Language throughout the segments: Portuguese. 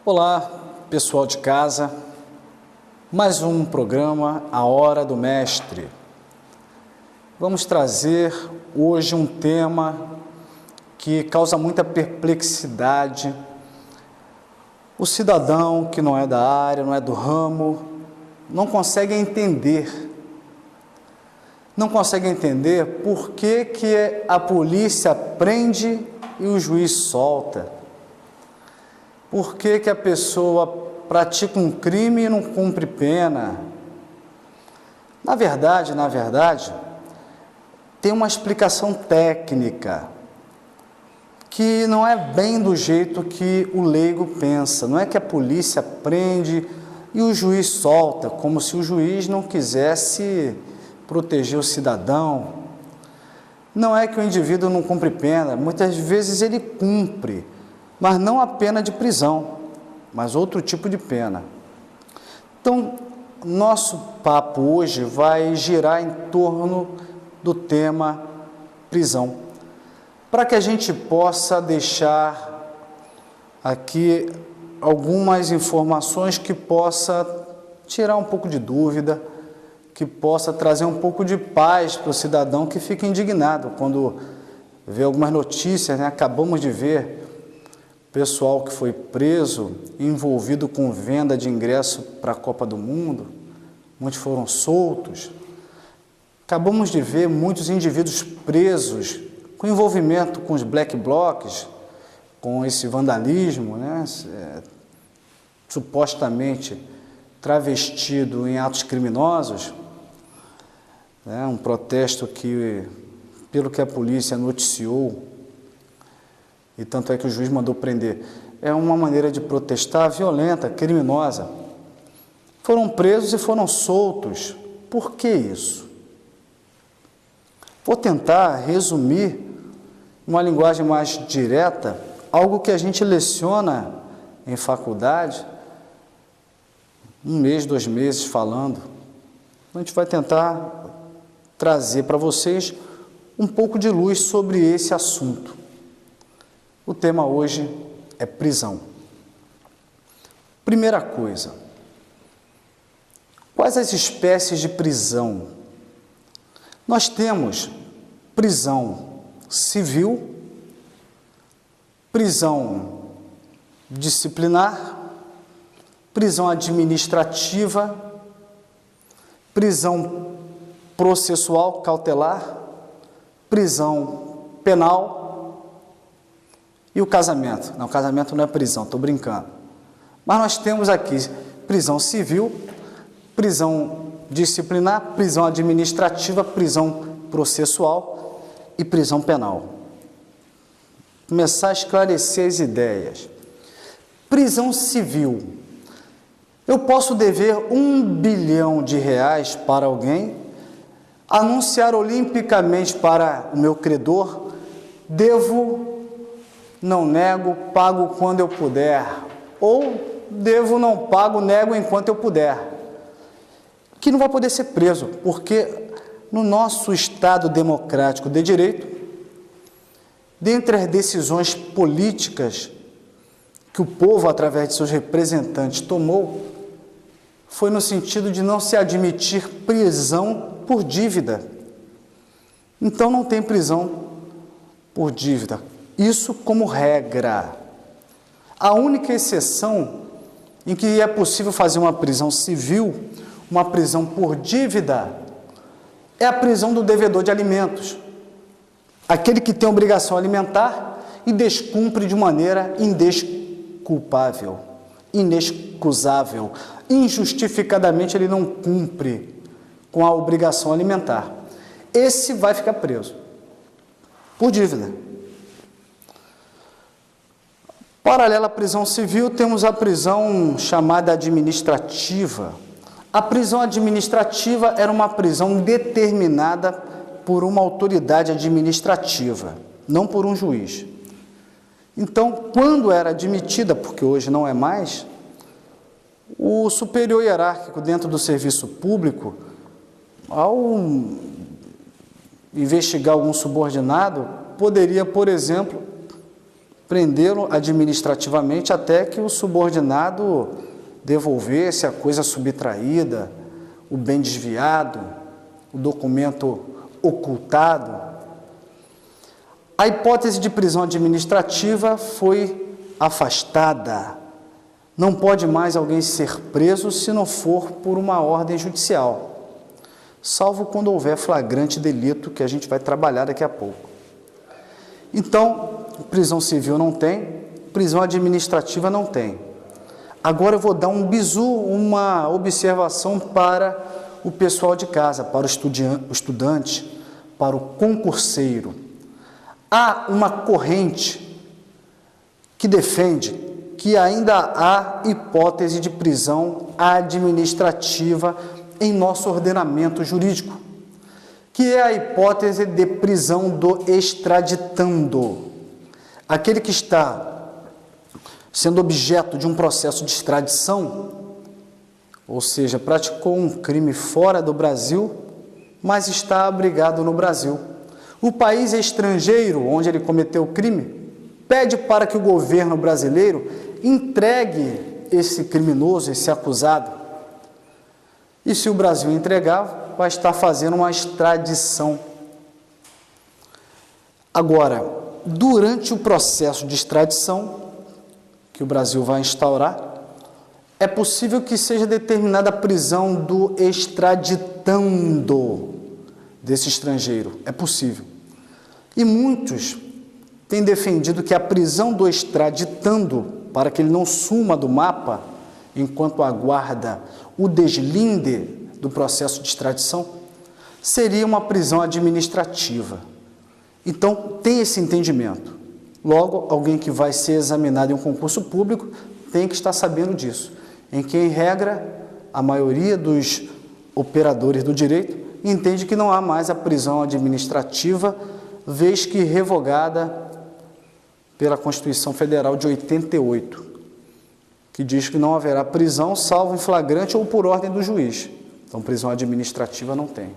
Olá, pessoal de casa, mais um programa, A Hora do Mestre. Vamos trazer hoje um tema que causa muita perplexidade. O cidadão que não é da área, não é do ramo, não consegue entender por que a polícia prende e o juiz solta. Por que a pessoa pratica um crime e não cumpre pena? Na verdade, tem uma explicação técnica que não é bem do jeito que o leigo pensa. Não é que a polícia prende e o juiz solta, como se o juiz não quisesse proteger o cidadão. Não é que o indivíduo não cumpre pena, muitas vezes ele cumpre, mas não a pena de prisão, mas outro tipo de pena. Então, nosso papo hoje vai girar em torno do tema prisão, para que a gente possa deixar aqui algumas informações que possa tirar um pouco de dúvida, que possa trazer um pouco de paz para o cidadão que fica indignado quando vê algumas notícias, né? Acabamos de ver pessoal que foi preso, envolvido com venda de ingresso para a Copa do Mundo, muitos foram soltos. Acabamos de ver muitos indivíduos presos com envolvimento com os black blocs, com esse vandalismo, né? Supostamente travestido em atos criminosos, né? Um protesto que, pelo que a polícia noticiou, e tanto é que o juiz mandou prender, é uma maneira de protestar violenta, criminosa. Foram presos e foram soltos. Por que isso? Vou tentar resumir, uma linguagem mais direta, algo que a gente leciona em faculdade, 1 mês, 2 meses falando. A gente vai tentar trazer para vocês um pouco de luz sobre esse assunto. O tema hoje é prisão. Primeira coisa, quais as espécies de prisão? Nós temos prisão civil, prisão disciplinar, prisão administrativa, prisão processual cautelar, prisão penal e o casamento. Não, casamento não é prisão, estou brincando. Mas nós temos aqui prisão civil, prisão disciplinar, prisão administrativa, prisão processual e prisão penal. Começar a esclarecer as ideias. Prisão civil. Eu posso dever R$1 bilhão para alguém, anunciar olimpicamente para o meu credor, devo, não nego, pago quando eu puder, ou devo, não pago, nego enquanto eu puder, que não vai poder ser preso, porque no nosso Estado democrático de direito, dentre as decisões políticas que o povo, através de seus representantes, tomou, foi no sentido de não se admitir prisão por dívida. Então não tem prisão por dívida. Isso como regra. A única exceção em que é possível fazer uma prisão civil, uma prisão por dívida, é a prisão do devedor de alimentos. Aquele que tem obrigação alimentar e descumpre de maneira indesculpável, inexcusável. Injustificadamente ele não cumpre com a obrigação alimentar. Esse vai ficar preso por dívida. Paralela à prisão civil, temos a prisão chamada administrativa. A prisão administrativa era uma prisão determinada por uma autoridade administrativa, não por um juiz. Então, quando era admitida, porque hoje não é mais, o superior hierárquico dentro do serviço público, ao investigar algum subordinado, poderia, por exemplo, prendê-lo administrativamente até que o subordinado devolvesse a coisa subtraída, o bem desviado, o documento ocultado. A hipótese de prisão administrativa foi afastada. Não pode mais alguém ser preso se não for por uma ordem judicial, salvo quando houver flagrante delito, que a gente vai trabalhar daqui a pouco. Então, prisão civil não tem, prisão administrativa não tem. Agora eu vou dar um bizu, uma observação para o pessoal de casa, para o estudante, para o concurseiro. Há uma corrente que defende que ainda há hipótese de prisão administrativa em nosso ordenamento jurídico, que é a hipótese de prisão do extraditando. Aquele que está sendo objeto de um processo de extradição, ou seja, praticou um crime fora do Brasil, mas está abrigado no Brasil. O país estrangeiro onde ele cometeu o crime pede para que o governo brasileiro entregue esse criminoso, esse acusado. E se o Brasil entregar, vai estar fazendo uma extradição. Agora, durante o processo de extradição que o Brasil vai instaurar, é possível que seja determinada a prisão do extraditando desse estrangeiro. É possível. E muitos têm defendido que a prisão do extraditando, para que ele não suma do mapa, enquanto aguarda o deslinde do processo de extradição, seria uma prisão administrativa. Então, tem esse entendimento. Logo, alguém que vai ser examinado em um concurso público tem que estar sabendo disso, em que, em regra, a maioria dos operadores do direito entende que não há mais a prisão administrativa, vez que revogada pela Constituição Federal de 88, que diz que não haverá prisão salvo em flagrante ou por ordem do juiz. Então, prisão administrativa não tem.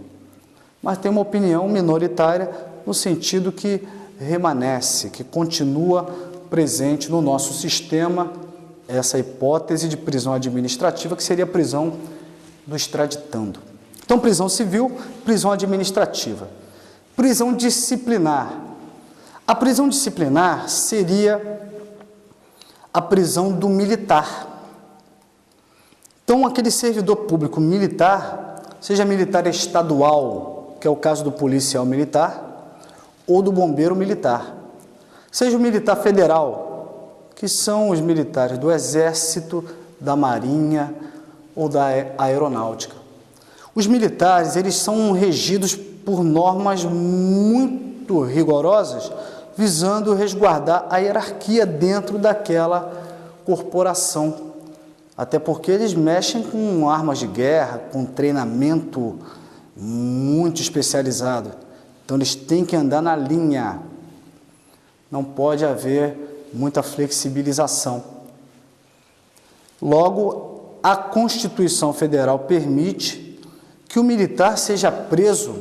Mas tem uma opinião minoritária no sentido que remanesce, que continua presente no nosso sistema, essa hipótese de prisão administrativa, que seria a prisão do extraditando. Então, prisão civil, prisão administrativa. Prisão disciplinar. A prisão disciplinar seria a prisão do militar. Então, aquele servidor público militar, seja militar estadual, que é o caso do policial militar, ou do bombeiro militar, seja o militar federal, que são os militares do Exército, da Marinha ou da Aeronáutica. Os militares, eles são regidos por normas muito rigorosas, visando resguardar a hierarquia dentro daquela corporação. Até porque eles mexem com armas de guerra, com treinamento muito especializado. Então, eles têm que andar na linha. Não pode haver muita flexibilização. Logo, a Constituição Federal permite que o militar seja preso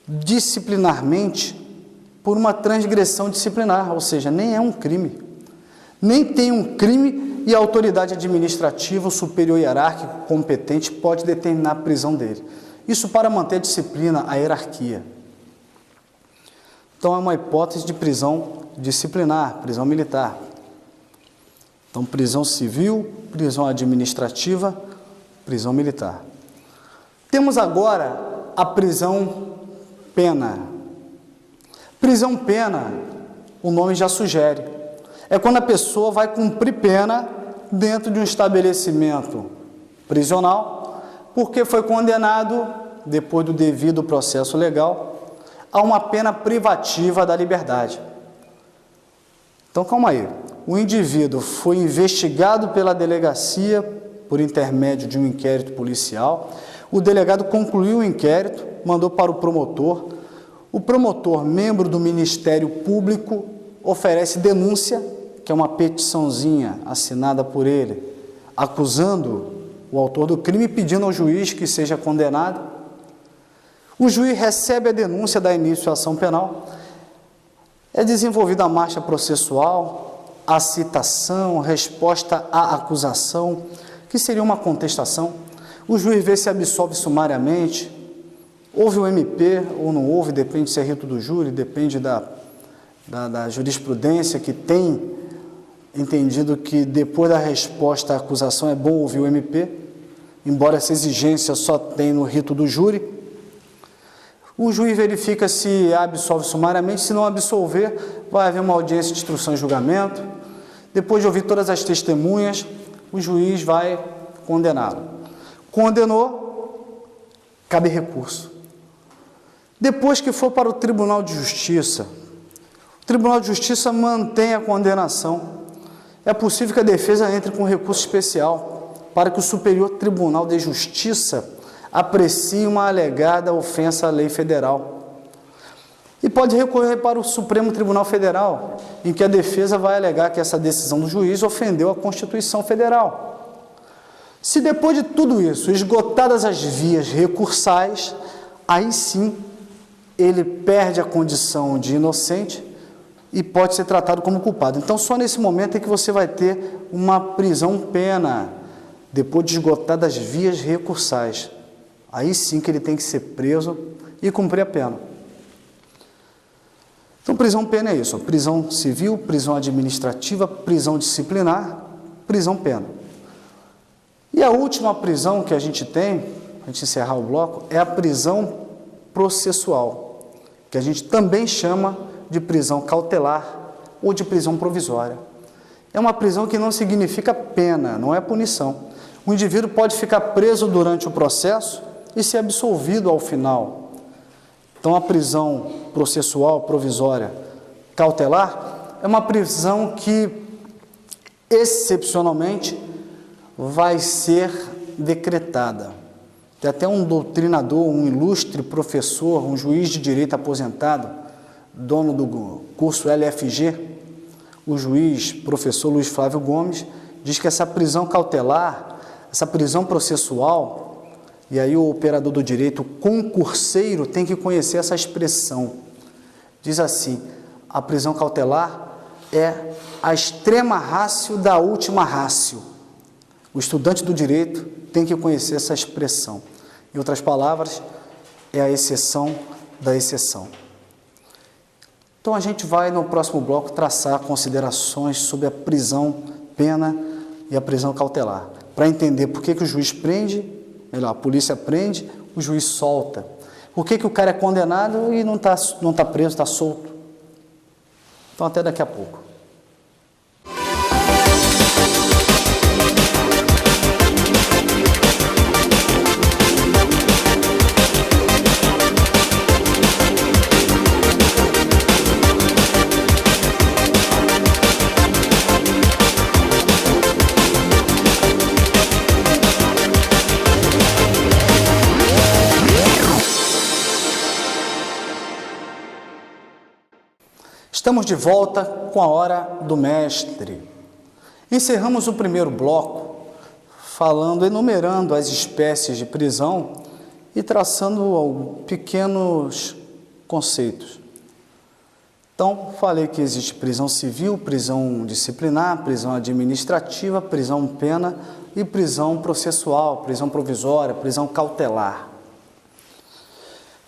disciplinarmente por uma transgressão disciplinar, ou seja, nem é um crime. Nem tem um crime e a autoridade administrativa, o superior hierárquico competente, pode determinar a prisão dele. Isso para manter a disciplina, a hierarquia. Então, é uma hipótese de prisão disciplinar, prisão militar. Então, prisão civil, prisão administrativa, prisão militar. Temos agora a prisão pena. Prisão pena, o nome já sugere. É quando a pessoa vai cumprir pena dentro de um estabelecimento prisional, porque foi condenado, depois do devido processo legal, a uma pena privativa da liberdade. Então, calma aí. O indivíduo foi investigado pela delegacia por intermédio de um inquérito policial. O delegado concluiu o inquérito, mandou para o promotor. O promotor, membro do Ministério Público, oferece denúncia, que é uma petiçãozinha assinada por ele, acusando o autor do crime, pedindo ao juiz que seja condenado. O juiz recebe a denúncia, dá início à ação penal. É desenvolvida a marcha processual, a citação, resposta à acusação, que seria uma contestação. O juiz vê se absolve sumariamente, houve o MP ou não houve, depende se é rito do júri, depende da jurisprudência que tem entendido que depois da resposta à acusação é bom ouvir o MP, embora essa exigência só tem no rito do júri. O juiz verifica se absolve sumariamente, se não absolver, vai haver uma audiência de instrução e julgamento. Depois de ouvir todas as testemunhas, o juiz vai condená-lo. Condenou, cabe recurso. Depois que for para o Tribunal de Justiça, o Tribunal de Justiça mantém a condenação. É possível que a defesa entre com recurso especial para que o Superior Tribunal de Justiça aprecie uma alegada ofensa à lei federal. E pode recorrer para o Supremo Tribunal Federal, em que a defesa vai alegar que essa decisão do juiz ofendeu a Constituição Federal. Se depois de tudo isso, esgotadas as vias recursais, aí sim ele perde a condição de inocente e pode ser tratado como culpado. Então, só nesse momento é que você vai ter uma prisão-pena, depois de esgotadas as vias recursais. Aí sim que ele tem que ser preso e cumprir a pena. Então, prisão-pena é isso: prisão civil, prisão administrativa, prisão disciplinar, prisão-pena. E a última prisão que a gente tem, para a gente encerrar o bloco, é a prisão processual, que a gente também chama de prisão cautelar ou de prisão provisória. É uma prisão que não significa pena, não é punição. O indivíduo pode ficar preso durante o processo e ser absolvido ao final. Então, a prisão processual, provisória, cautelar, é uma prisão que, excepcionalmente, vai ser decretada. Tem até um doutrinador, um ilustre professor, um juiz de direito aposentado, dono do curso LFG, o juiz, professor Luiz Flávio Gomes, diz que essa prisão cautelar, essa prisão processual, e aí o operador do direito, concurseiro, tem que conhecer essa expressão. Diz assim: a prisão cautelar é a extrema ratio da última ratio. O estudante do direito tem que conhecer essa expressão. Em outras palavras, é a exceção da exceção. Então, a gente vai, no próximo bloco, traçar considerações sobre a prisão, pena e a prisão cautelar, para entender por que o juiz prende, melhor, a polícia prende, o juiz solta. Por que o cara é condenado e não tá preso, está solto. Então, até daqui a pouco. Estamos de volta com a Hora do Mestre. Encerramos o primeiro bloco enumerando as espécies de prisão e traçando pequenos conceitos. Então, falei que existe prisão civil, prisão disciplinar, prisão administrativa, prisão-pena e prisão processual, prisão provisória, prisão cautelar.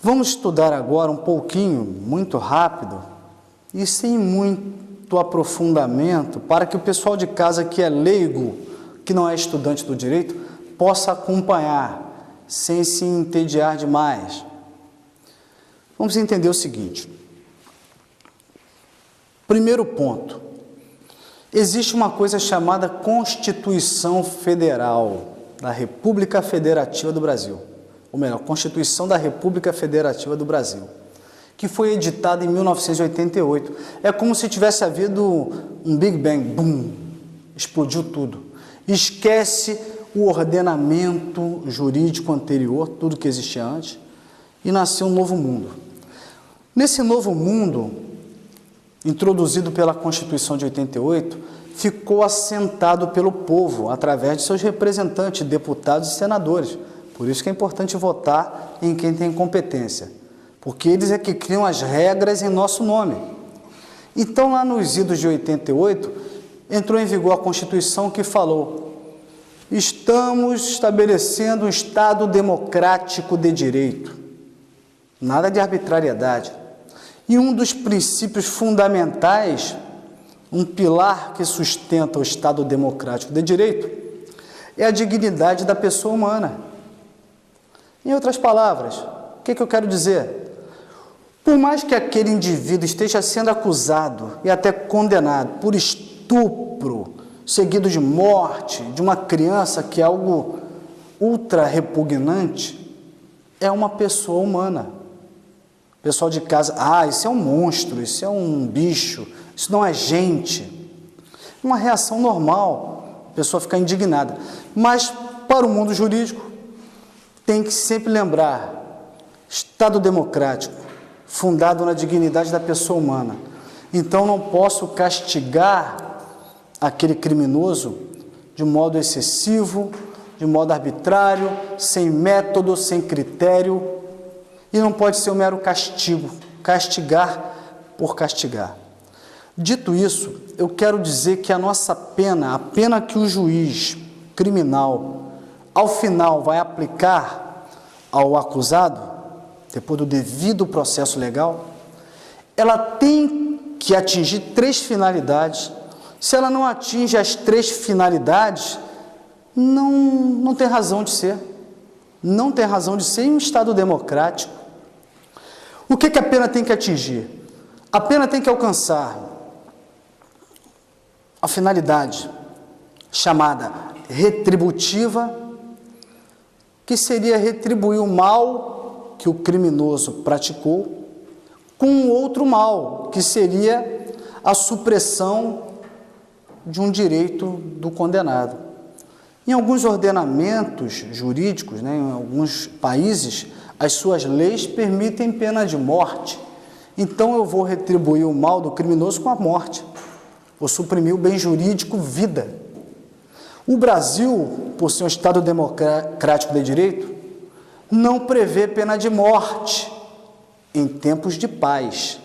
Vamos estudar agora um pouquinho, muito rápido, e sem muito aprofundamento, para que o pessoal de casa que é leigo, que não é estudante do direito, possa acompanhar, sem se entediar demais. Vamos entender o seguinte. Primeiro ponto. Existe uma coisa chamada Constituição Federal da República Federativa do Brasil. Ou melhor, Constituição da República Federativa do Brasil, que foi editada em 1988. É como se tivesse havido um Big Bang, boom, explodiu tudo. Esquece o ordenamento jurídico anterior, tudo que existia antes, e nasceu um novo mundo. Nesse novo mundo, introduzido pela Constituição de 88, ficou assentado pelo povo, através de seus representantes, deputados e senadores. Por isso que é importante votar em quem tem competência, porque eles é que criam as regras em nosso nome. Então, lá nos idos de 88, entrou em vigor a Constituição que falou: estamos estabelecendo um Estado democrático de direito, nada de arbitrariedade. E um dos princípios fundamentais, um pilar que sustenta o Estado democrático de direito, é a dignidade da pessoa humana. Em outras palavras, o que eu quero dizer? Por mais que aquele indivíduo esteja sendo acusado e até condenado por estupro, seguido de morte, de uma criança, que é algo ultra repugnante, é uma pessoa humana. Pessoal de casa, isso é um monstro, isso é um bicho, isso não é gente. Uma reação normal, a pessoa fica indignada. Mas, para o mundo jurídico, tem que sempre lembrar: Estado democrático, fundado na dignidade da pessoa humana. Então, não posso castigar aquele criminoso de modo excessivo, de modo arbitrário, sem método, sem critério. E não pode ser um mero castigo, castigar por castigar. Dito isso, eu quero dizer que a nossa pena, a pena que o juiz criminal, ao final, vai aplicar ao acusado, depois do devido processo legal, ela tem que atingir 3 finalidades. Se ela não atinge as 3 finalidades, não tem razão de ser. Não tem razão de ser em um Estado democrático. O que a pena tem que atingir? A pena tem que alcançar a finalidade chamada retributiva, que seria retribuir o mal que o criminoso praticou com outro mal, que seria a supressão de um direito do condenado. Em alguns ordenamentos jurídicos, em alguns países, as suas leis permitem pena de morte. Então eu vou retribuir o mal do criminoso com a morte. Vou suprimir o bem jurídico vida. O Brasil, por ser um Estado democrático de direito, não prevê pena de morte em tempos de paz.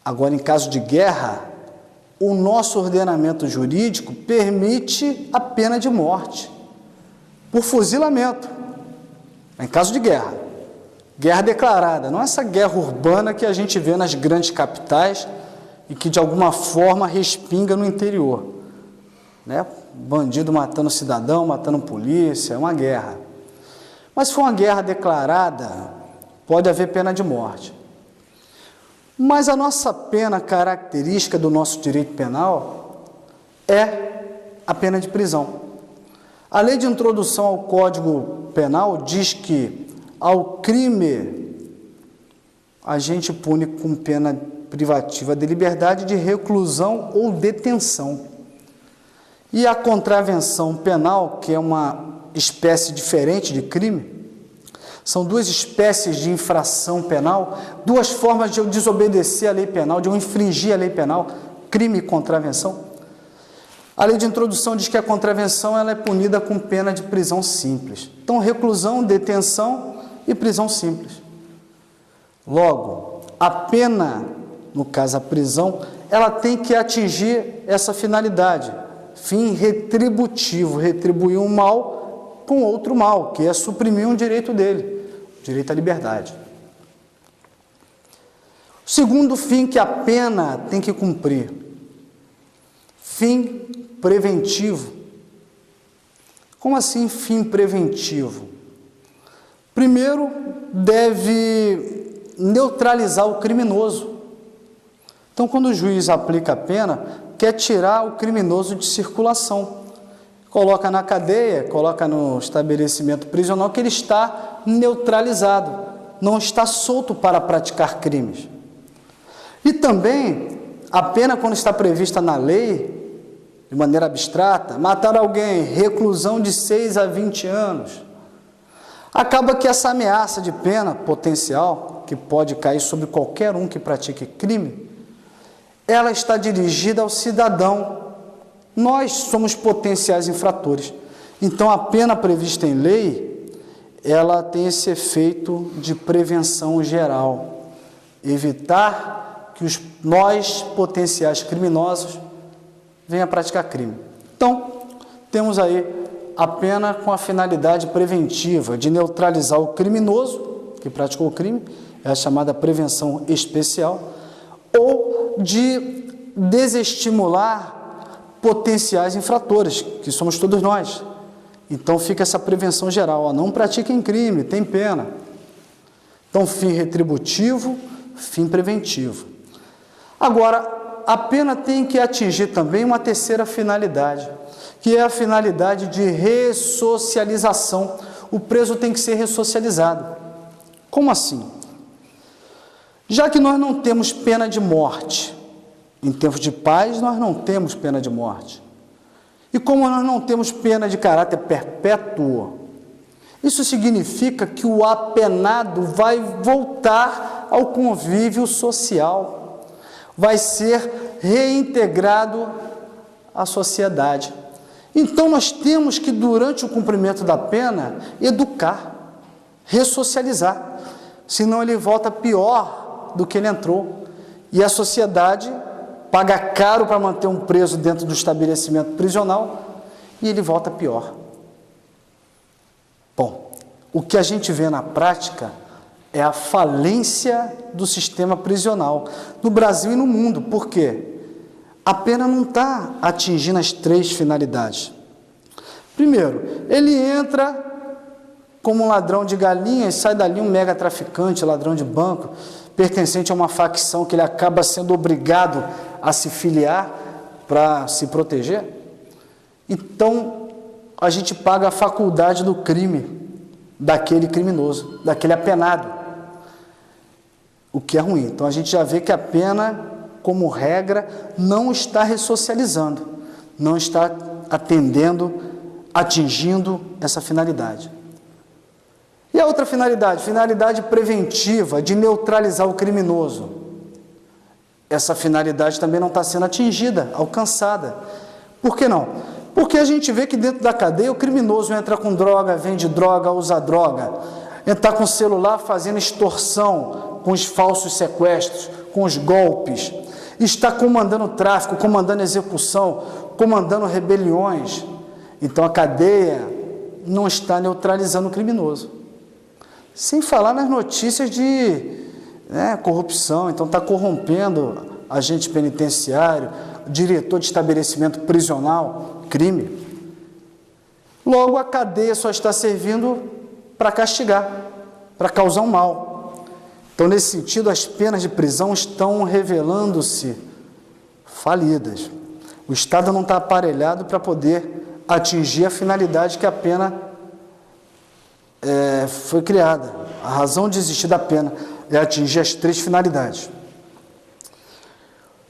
Agora, em caso de guerra, o nosso ordenamento jurídico permite a pena de morte por fuzilamento, em caso de guerra. Guerra declarada, não essa guerra urbana que a gente vê nas grandes capitais e que de alguma forma respinga no interior. Bandido matando cidadão, matando polícia, é uma guerra. Mas se for uma guerra declarada, pode haver pena de morte. Mas a nossa pena característica do nosso direito penal é a pena de prisão. A lei de introdução ao Código Penal diz que ao crime a gente pune com pena privativa de liberdade, de reclusão ou detenção. E a contravenção penal, que é uma espécie diferente de crime, são 2 espécies de infração penal, 2 formas de eu desobedecer a lei penal, de eu infringir a lei penal, crime e contravenção. A lei de introdução diz que a contravenção ela é punida com pena de prisão simples. Então, reclusão, detenção e prisão simples. Logo, a pena, no caso a prisão, ela tem que atingir essa finalidade, fim retributivo, retribuir um mal com outro mal, que é suprimir um direito dele, direito à liberdade. O segundo fim que a pena tem que cumprir, fim preventivo. Como assim fim preventivo? Primeiro, deve neutralizar o criminoso. Então, quando o juiz aplica a pena, quer tirar o criminoso de circulação. Coloca na cadeia, coloca no estabelecimento prisional que ele está neutralizado, não está solto para praticar crimes. E também, a pena quando está prevista na lei, de maneira abstrata, matar alguém, reclusão de 6 a 20 anos. Acaba que essa ameaça de pena potencial, que pode cair sobre qualquer um que pratique crime, ela está dirigida ao cidadão. Nós somos potenciais infratores. Então, a pena prevista em lei, ela tem esse efeito de prevenção geral. Evitar que nós, potenciais criminosos, venham a praticar crime. Então, temos aí a pena com a finalidade preventiva de neutralizar o criminoso que praticou o crime, é a chamada prevenção especial, ou de desestimular potenciais infratores, que somos todos nós. Então fica essa prevenção geral, ó, não pratiquem crime, tem pena. Então, fim retributivo, fim preventivo. Agora, a pena tem que atingir também uma terceira finalidade, que é a finalidade de ressocialização. O preso tem que ser ressocializado. Como assim? Já que nós não temos pena de morte, em tempos de paz nós não temos pena de morte. E como nós não temos pena de caráter perpétuo, isso significa que o apenado vai voltar ao convívio social, vai ser reintegrado à sociedade. Então nós temos que, durante o cumprimento da pena, educar, ressocializar, senão ele volta pior do que ele entrou. E a sociedade paga caro para manter um preso dentro do estabelecimento prisional e ele volta pior. Bom, o que a gente vê na prática é a falência do sistema prisional no Brasil e no mundo. Por quê? A pena não está atingindo as três finalidades. Primeiro, ele entra como um ladrão de galinhas, sai dali um mega traficante, ladrão de banco, pertencente a uma facção que ele acaba sendo obrigado a se filiar para se proteger. Então, a gente paga a faculdade do crime daquele criminoso, daquele apenado, o que é ruim. Então, a gente já vê que a pena, como regra, não está ressocializando, não está atingindo essa finalidade. E a outra finalidade? Finalidade preventiva, de neutralizar o criminoso. Essa finalidade também não está sendo atingida, alcançada. Por que não? Porque a gente vê que dentro da cadeia o criminoso entra com droga, vende droga, usa droga, entra com celular fazendo extorsão, com os falsos sequestros, com os golpes, está comandando o tráfico, comandando execução, comandando rebeliões. Então a cadeia não está neutralizando o criminoso. Sem falar nas notícias de corrupção, então está corrompendo agente penitenciário, diretor de estabelecimento prisional, crime. Logo, a cadeia só está servindo para castigar, para causar um mal. Então, nesse sentido, as penas de prisão estão revelando-se falidas. O Estado não está aparelhado para poder atingir a finalidade que a pena foi criada. A razão de existir da pena é atingir as três finalidades.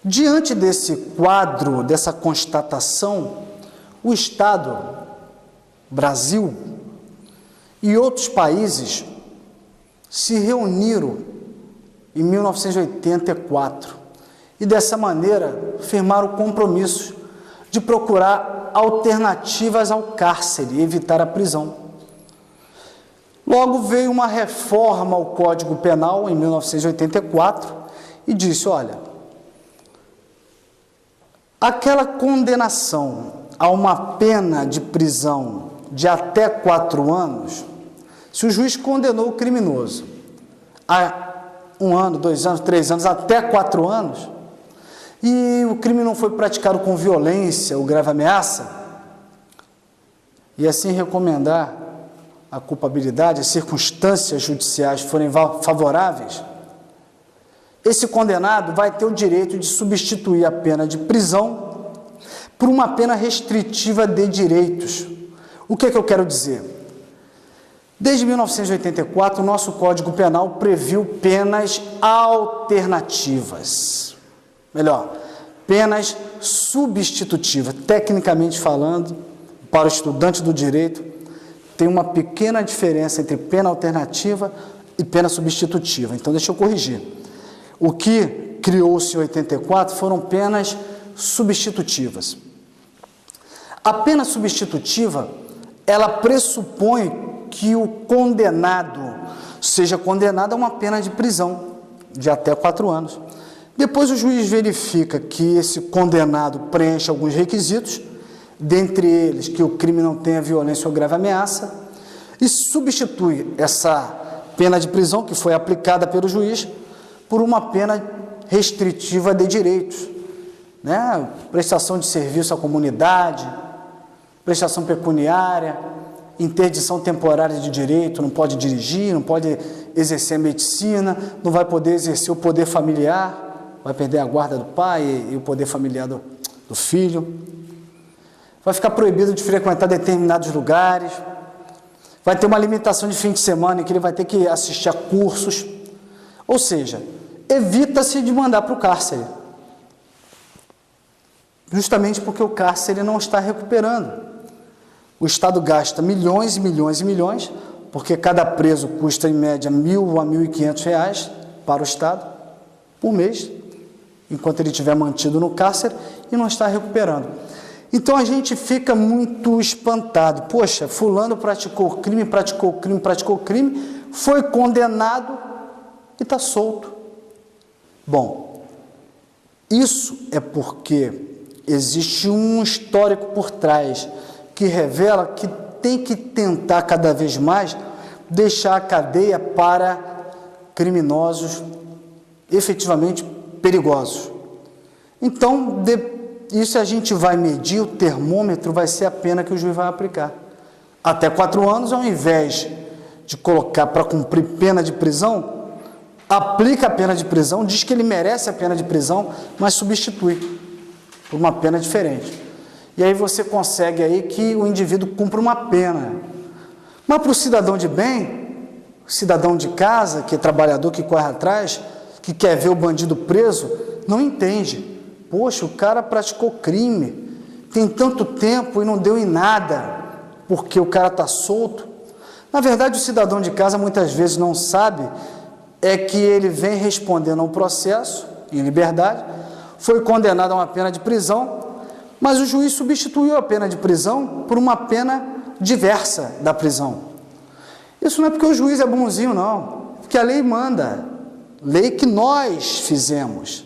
Diante desse quadro, dessa constatação, o Estado, Brasil e outros países se reuniram em 1984 e, dessa maneira, firmaram o compromisso de procurar alternativas ao cárcere e evitar a prisão. Logo veio uma reforma ao Código Penal em 1984 e disse, olha, aquela condenação a uma pena de prisão de até 4 anos, se o juiz condenou o criminoso a 1 ano, 2 anos, 3 anos, até 4 anos, e o crime não foi praticado com violência ou grave ameaça, e assim recomendar a culpabilidade, as circunstâncias judiciais forem favoráveis, esse condenado vai ter o direito de substituir a pena de prisão por uma pena restritiva de direitos. O que é que eu quero dizer? Desde 1984, o nosso Código Penal previu penas alternativas. Melhor, penas substitutivas. Tecnicamente falando, para o estudante do direito, tem uma pequena diferença entre pena alternativa e pena substitutiva. Então, deixa eu corrigir. O que criou-se em 84 foram penas substitutivas. A pena substitutiva, ela pressupõe que o condenado seja condenado a uma pena de prisão de até 4 anos. Depois o juiz verifica que esse condenado preenche alguns requisitos, dentre eles que o crime não tenha violência ou grave ameaça, e substitui essa pena de prisão que foi aplicada pelo juiz por uma pena restritiva de direitos, né? Prestação de serviço à comunidade, prestação pecuniária, interdição temporária de direito, não pode dirigir, não pode exercer a medicina, não vai poder exercer o poder familiar, vai perder a guarda do pai e o poder familiar do filho, vai ficar proibido de frequentar determinados lugares, vai ter uma limitação de fim de semana em que ele vai ter que assistir a cursos, ou seja, evita-se de mandar para o cárcere, justamente porque o cárcere não está recuperando. O Estado gasta milhões e milhões e milhões, porque cada preso custa em média R$1.000 a R$1.500 para o Estado por mês, enquanto ele estiver mantido no cárcere e não está recuperando. Então a gente fica muito espantado. Poxa, fulano praticou crime, foi condenado e está solto. Bom, isso é porque existe um histórico por trás que revela que tem que tentar cada vez mais deixar a cadeia para criminosos efetivamente perigosos. Então, isso a gente vai medir, o termômetro vai ser a pena que o juiz vai aplicar. Até 4 anos, ao invés de colocar para cumprir pena de prisão, aplica a pena de prisão, diz que ele merece a pena de prisão, mas substitui por uma pena diferente. E aí você consegue aí que o indivíduo cumpra uma pena. Mas para o cidadão de bem, cidadão de casa, que é trabalhador, que corre atrás, que quer ver o bandido preso, não entende. Poxa, o cara praticou crime, tem tanto tempo e não deu em nada, porque o cara está solto. Na verdade, o cidadão de casa muitas vezes não sabe é que ele vem respondendo ao processo, em liberdade, foi condenado a uma pena de prisão, mas o juiz substituiu a pena de prisão por uma pena diversa da prisão. Isso não é porque o juiz é bonzinho, não, porque a lei manda, lei que nós fizemos.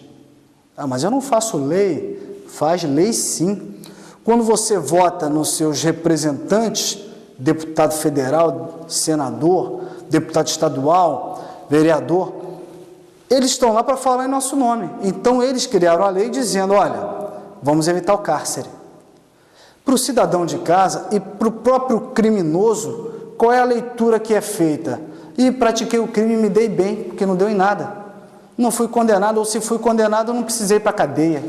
Ah, mas eu não faço lei. Faz lei sim. Quando você vota nos seus representantes, deputado federal, senador, deputado estadual, vereador, eles estão lá para falar em nosso nome. Então eles criaram a lei dizendo, olha, vamos evitar o cárcere. Para o cidadão de casa e para o próprio criminoso, qual é a leitura que é feita? E pratiquei o crime e me dei bem, porque não deu em nada. Não fui condenado, ou se fui condenado, eu não precisei ir para a cadeia.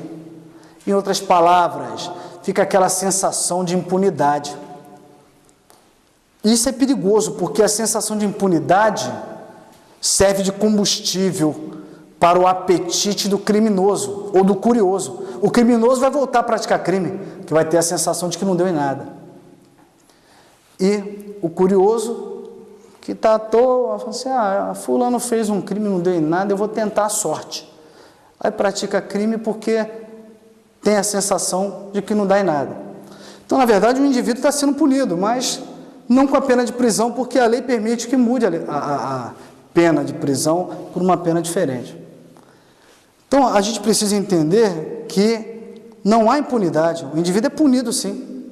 Em outras palavras, fica aquela sensação de impunidade. Isso é perigoso, porque a sensação de impunidade serve de combustível para o apetite do criminoso ou do curioso. O criminoso vai voltar a praticar crime, que vai ter a sensação de que não deu em nada. E o curioso, que está à toa, fala assim, fulano fez um crime, não deu em nada, eu vou tentar a sorte. Aí pratica crime porque tem a sensação de que não dá em nada. Então, na verdade, o indivíduo está sendo punido, mas não com a pena de prisão, porque a lei permite que mude a pena de prisão por uma pena diferente. Então, a gente precisa entender que não há impunidade. O indivíduo é punido, sim,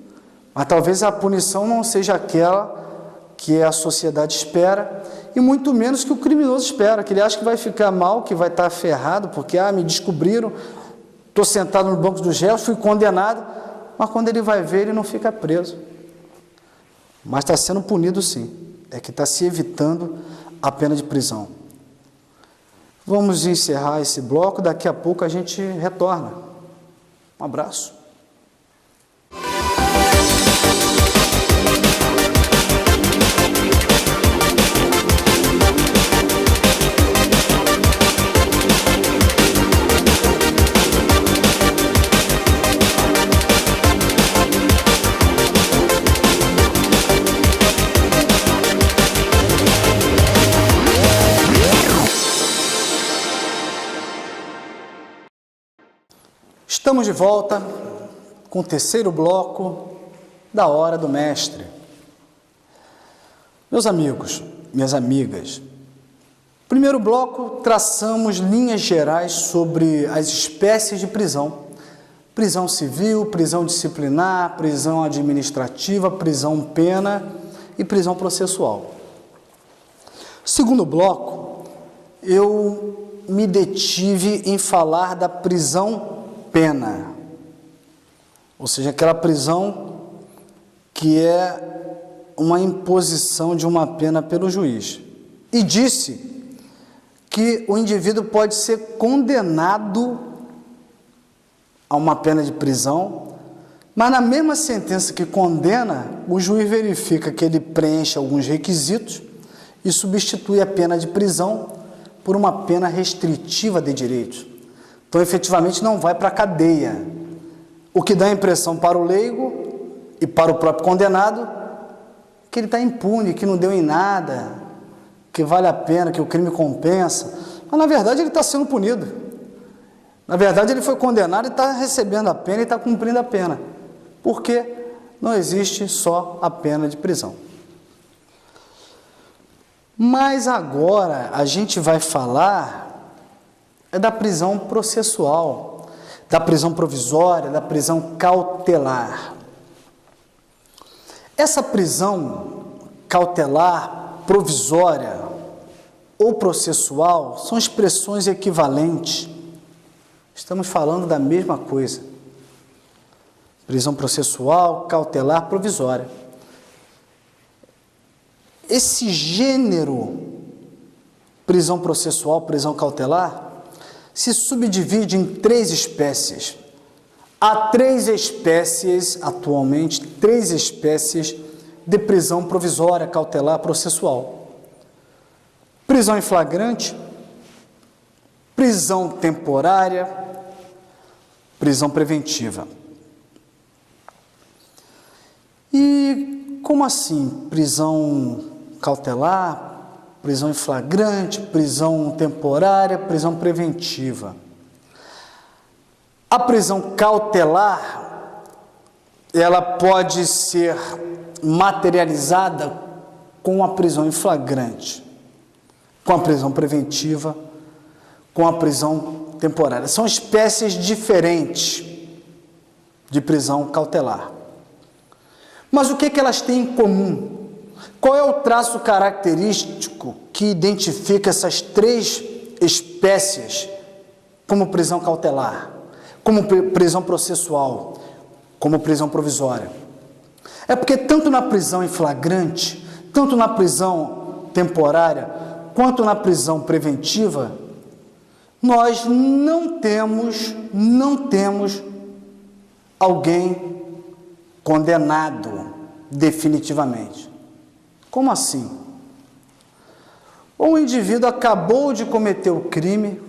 mas talvez a punição não seja aquela que a sociedade espera, e muito menos que o criminoso espera, que ele acha que vai ficar mal, que vai estar ferrado, porque, me descobriram, estou sentado no banco dos réus, fui condenado, mas quando ele vai ver, ele não fica preso. Mas está sendo punido sim, é que está se evitando a pena de prisão. Vamos encerrar esse bloco, daqui a pouco a gente retorna. Um abraço. Estamos de volta com o terceiro bloco da Hora do Mestre. Meus amigos, minhas amigas, Primeiro bloco, traçamos linhas gerais sobre as espécies de prisão. Prisão civil, prisão disciplinar, prisão administrativa, prisão pena e prisão processual. Segundo bloco, eu me detive em falar da prisão pena, ou seja, aquela prisão que é uma imposição de uma pena pelo juiz. E disse que o indivíduo pode ser condenado a uma pena de prisão, mas na mesma sentença que condena, o juiz verifica que ele preenche alguns requisitos e substitui a pena de prisão por uma pena restritiva de direitos. Então, efetivamente, não vai para a cadeia, o que dá a impressão para o leigo e para o próprio condenado que ele está impune, que não deu em nada, que vale a pena, que o crime compensa, mas na verdade ele está sendo punido. Na verdade ele foi condenado e está recebendo a pena e está cumprindo a pena, porque não existe só a pena de prisão. Mas agora a gente vai falar da prisão processual, da prisão provisória, da prisão cautelar. Essa prisão cautelar, provisória ou processual são expressões equivalentes. Estamos falando da mesma coisa. Prisão processual, cautelar, provisória. Esse gênero, prisão processual, prisão cautelar, se subdivide em 3 espécies. Há 3 espécies, atualmente, 3 espécies de prisão provisória, cautelar, processual. Prisão em flagrante, prisão temporária, prisão preventiva. E como assim? Prisão cautelar, prisão em flagrante, prisão temporária, prisão preventiva. A prisão cautelar, ela pode ser materializada com a prisão em flagrante, com a prisão preventiva, com a prisão temporária. São espécies diferentes de prisão cautelar. Mas o que elas têm em comum? Qual é o traço característico que identifica essas 3 espécies como prisão cautelar, como prisão processual, como prisão provisória? É porque tanto na prisão em flagrante, tanto na prisão temporária, quanto na prisão preventiva, nós não temos alguém condenado definitivamente. Como assim? Ou o indivíduo acabou de cometer o crime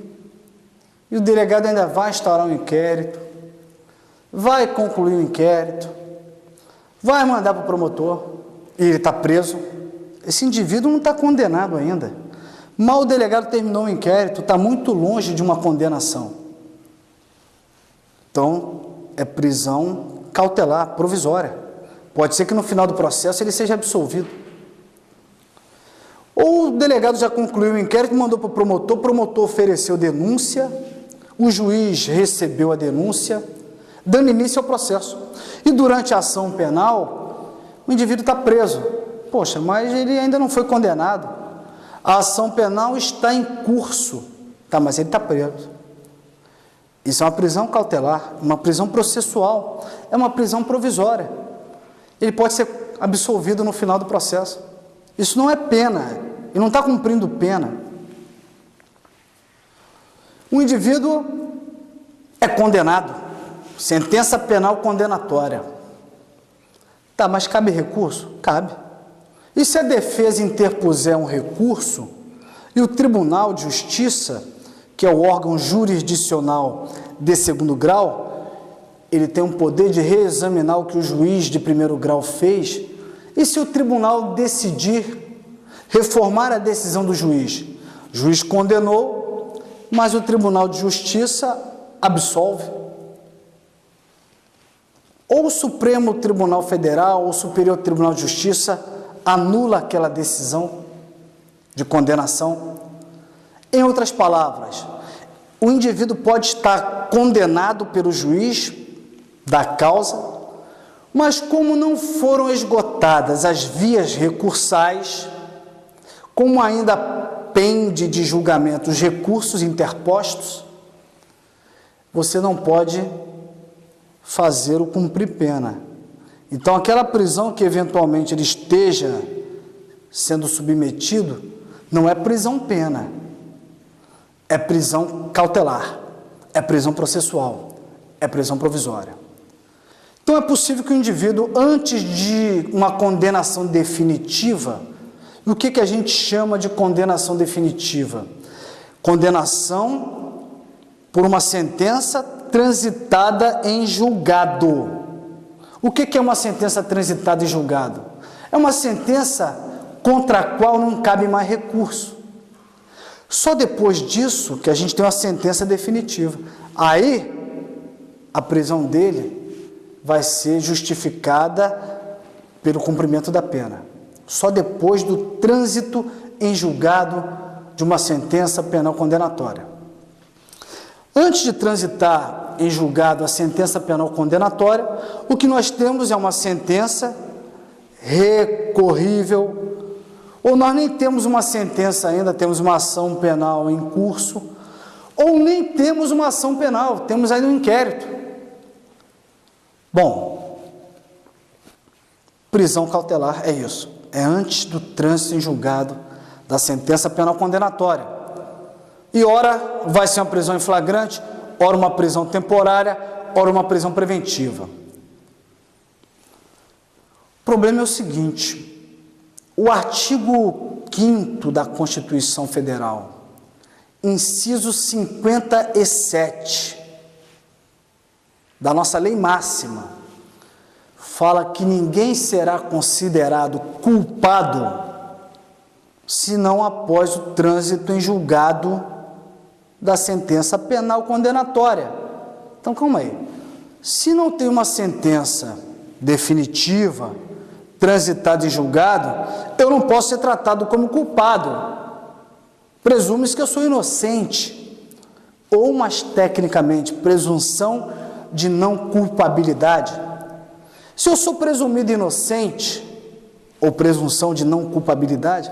e o delegado ainda vai instaurar um inquérito, vai concluir o inquérito, vai mandar para o promotor e ele está preso. Esse indivíduo não está condenado ainda. Mal o delegado terminou o inquérito, está muito longe de uma condenação. Então, é prisão cautelar, provisória. Pode ser que no final do processo ele seja absolvido. Ou o delegado já concluiu o inquérito, mandou para o promotor ofereceu denúncia, o juiz recebeu a denúncia, dando início ao processo. E durante a ação penal, o indivíduo está preso. Poxa, mas ele ainda não foi condenado. A ação penal está em curso. Tá, mas ele está preso. Isso é uma prisão cautelar, uma prisão processual, é uma prisão provisória. Ele pode ser absolvido no final do processo. Isso não é pena, ele não está cumprindo pena. O indivíduo é condenado, sentença penal condenatória. Tá, mas cabe recurso? Cabe. E se a defesa interpuser um recurso e o Tribunal de Justiça, que é o órgão jurisdicional de 2º grau, ele tem um poder de reexaminar o que o juiz de 1º grau fez, e se o tribunal decidir reformar a decisão do juiz? O juiz condenou, mas o Tribunal de Justiça absolve. Ou o Supremo Tribunal Federal ou o Superior Tribunal de Justiça anula aquela decisão de condenação. Em outras palavras, o indivíduo pode estar condenado pelo juiz da causa, mas como não foram esgotadas as vias recursais, como ainda pende de julgamento os recursos interpostos, você não pode fazer o cumprir pena. Então, aquela prisão que eventualmente ele esteja sendo submetido, não é prisão-pena, é prisão cautelar, é prisão processual, é prisão provisória. Então, é possível que o indivíduo, antes de uma condenação definitiva, o que a gente chama de condenação definitiva? Condenação por uma sentença transitada em julgado. O que é uma sentença transitada em julgado? É uma sentença contra a qual não cabe mais recurso. Só depois disso que a gente tem uma sentença definitiva. Aí, a prisão dele vai ser justificada pelo cumprimento da pena. Só depois do trânsito em julgado de uma sentença penal condenatória. Antes de transitar em julgado a sentença penal condenatória, o que nós temos é uma sentença recorrível, ou nós nem temos uma sentença ainda, temos uma ação penal em curso, ou nem temos uma ação penal, temos ainda um inquérito. Bom, prisão cautelar é isso, é antes do trânsito em julgado da sentença penal condenatória. E ora vai ser uma prisão em flagrante, ora uma prisão temporária, ora uma prisão preventiva. O problema é o seguinte: o artigo 5º da Constituição Federal, inciso 57, da nossa lei máxima, fala que ninguém será considerado culpado senão após o trânsito em julgado da sentença penal condenatória. Então, calma aí. Se não tem uma sentença definitiva, transitada em julgado, eu não posso ser tratado como culpado. Presume-se que eu sou inocente. Ou, mais tecnicamente, presunção de não culpabilidade. Se eu sou presumido inocente, ou presunção de não culpabilidade,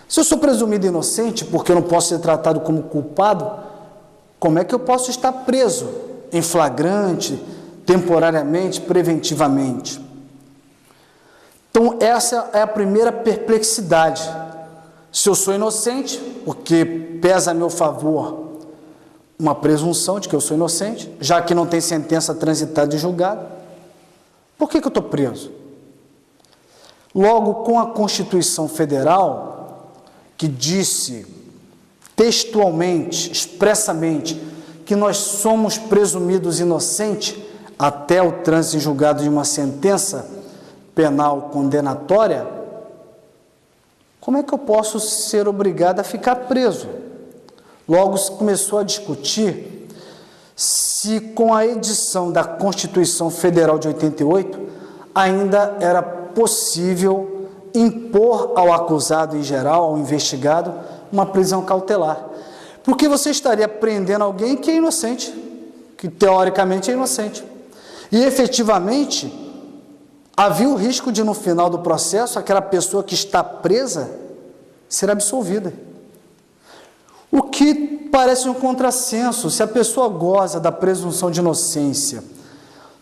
se eu sou presumido inocente porque eu não posso ser tratado como culpado, como é que eu posso estar preso em flagrante, temporariamente, preventivamente? Então, essa é a primeira perplexidade. Se eu sou inocente, porque pesa a meu favor uma presunção de que eu sou inocente, já que não tem sentença transitada e julgada, por que eu estou preso? Logo, com a Constituição Federal, que disse textualmente, expressamente, que nós somos presumidos inocentes até o trânsito em julgado de uma sentença penal condenatória, como é que eu posso ser obrigado a ficar preso? Logo se começou a discutir se com a edição da Constituição Federal de 88 ainda era possível impor ao acusado em geral, ao investigado, uma prisão cautelar. Porque você estaria prendendo alguém que é inocente, que teoricamente é inocente. E efetivamente, havia o risco de no final do processo, aquela pessoa que está presa ser absolvida. O que parece um contrassenso. Se a pessoa goza da presunção de inocência,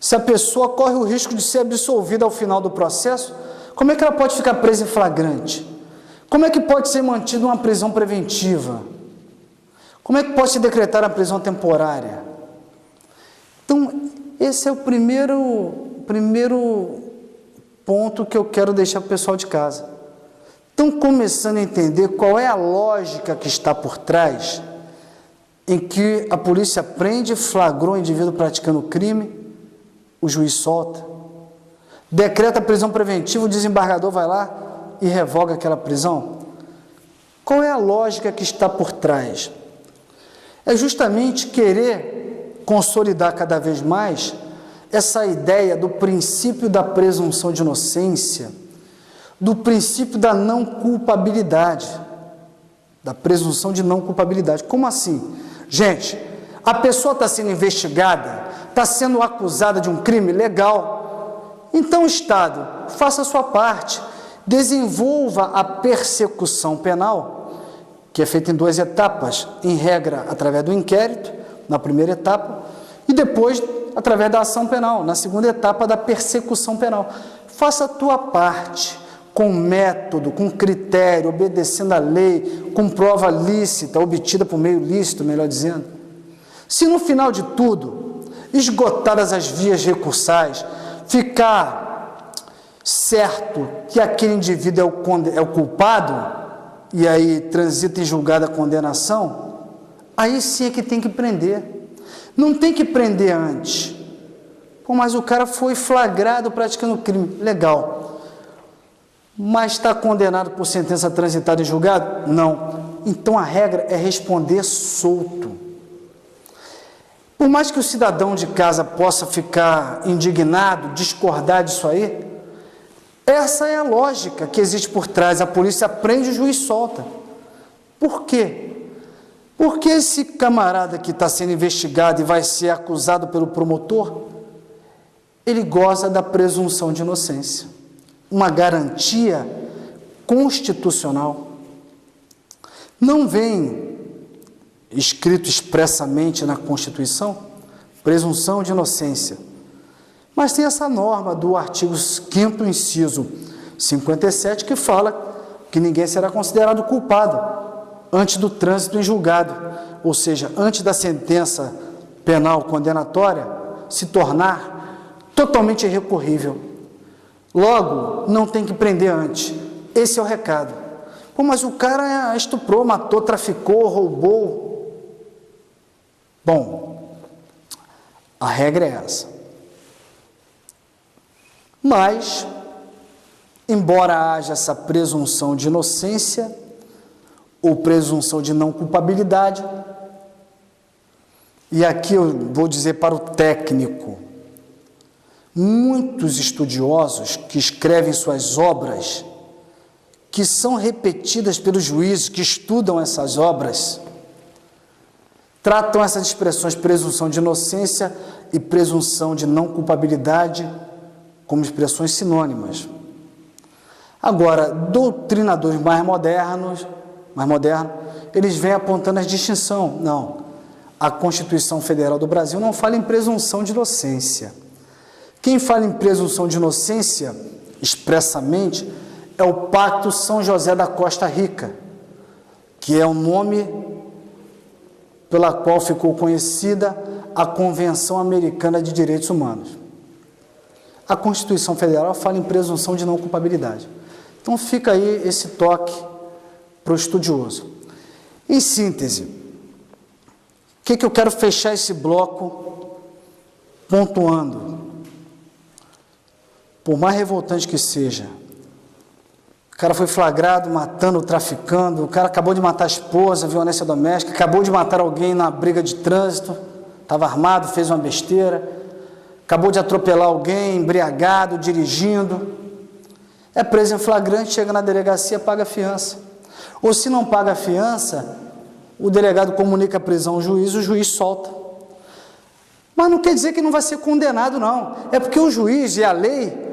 se a pessoa corre o risco de ser absolvida ao final do processo, como é que ela pode ficar presa em flagrante? Como é que pode ser mantida uma prisão preventiva? Como é que pode se decretar a prisão temporária? Então, esse é o primeiro ponto que eu quero deixar para o pessoal de casa. Estão começando a entender qual é a lógica que está por trás, em que a polícia prende, flagrou o indivíduo praticando crime, o juiz solta, decreta a prisão preventiva, o desembargador vai lá e revoga aquela prisão? Qual é a lógica que está por trás? É justamente querer consolidar cada vez mais essa ideia do princípio da presunção de inocência, do princípio da não culpabilidade. da presunção de não culpabilidade. Como assim? Gente, a pessoa está sendo investigada, está sendo acusada de um crime legal. Então, o Estado, faça a sua parte, desenvolva a persecução penal, que é feita em 2 etapas, em regra, através do inquérito, na primeira etapa, e depois, através da ação penal, na segunda etapa da persecução penal. Faça a tua parte, com método, com critério, obedecendo à lei, com prova lícita, obtida por meio lícito, melhor dizendo. Se no final de tudo, esgotadas as vias recursais, ficar certo que aquele indivíduo é o culpado, e aí transita em julgada a condenação, aí sim é que tem que prender. Não tem que prender antes. Pô, mas o cara foi flagrado praticando crime. Legal. Mas está condenado por sentença transitada em julgado? Não. Então a regra é responder solto. Por mais que o cidadão de casa possa ficar indignado, discordar disso aí, essa é a lógica que existe por trás. A polícia prende, o juiz solta. Por quê? Porque esse camarada que está sendo investigado e vai ser acusado pelo promotor, ele goza da presunção de inocência, uma garantia constitucional. Não vem escrito expressamente na Constituição presunção de inocência, mas tem essa norma do artigo 5º, inciso 57, que fala que ninguém será considerado culpado antes do trânsito em julgado, ou seja, antes da sentença penal condenatória se tornar totalmente irrecorrível. Logo, não tem que prender antes. Esse é o recado. Pô, mas o cara estuprou, matou, traficou, roubou. Bom, a regra é essa. Mas, embora haja essa presunção de inocência ou presunção de não culpabilidade, e aqui eu vou dizer para o técnico, muitos estudiosos que escrevem suas obras, que são repetidas pelos juízes que estudam essas obras, tratam essas expressões presunção de inocência e presunção de não culpabilidade como expressões sinônimas. Agora, doutrinadores mais modernos, eles vêm apontando a distinção. Não, a Constituição Federal do Brasil não fala em presunção de inocência. Quem fala em presunção de inocência, expressamente, é o Pacto São José da Costa Rica, que é o nome pela qual ficou conhecida a Convenção Americana de Direitos Humanos. A Constituição Federal fala em presunção de não culpabilidade. Então fica aí esse toque para o estudioso. Em síntese, o que eu quero fechar esse bloco pontuando? Por mais revoltante que seja, o cara foi flagrado matando, traficando, o cara acabou de matar a esposa, violência doméstica, acabou de matar alguém na briga de trânsito, estava armado, fez uma besteira, acabou de atropelar alguém, embriagado, dirigindo, é preso em flagrante, chega na delegacia, paga a fiança. Ou se não paga a fiança, o delegado comunica a prisão ao juiz, o juiz solta. Mas não quer dizer que não vai ser condenado, não. É porque o juiz e a lei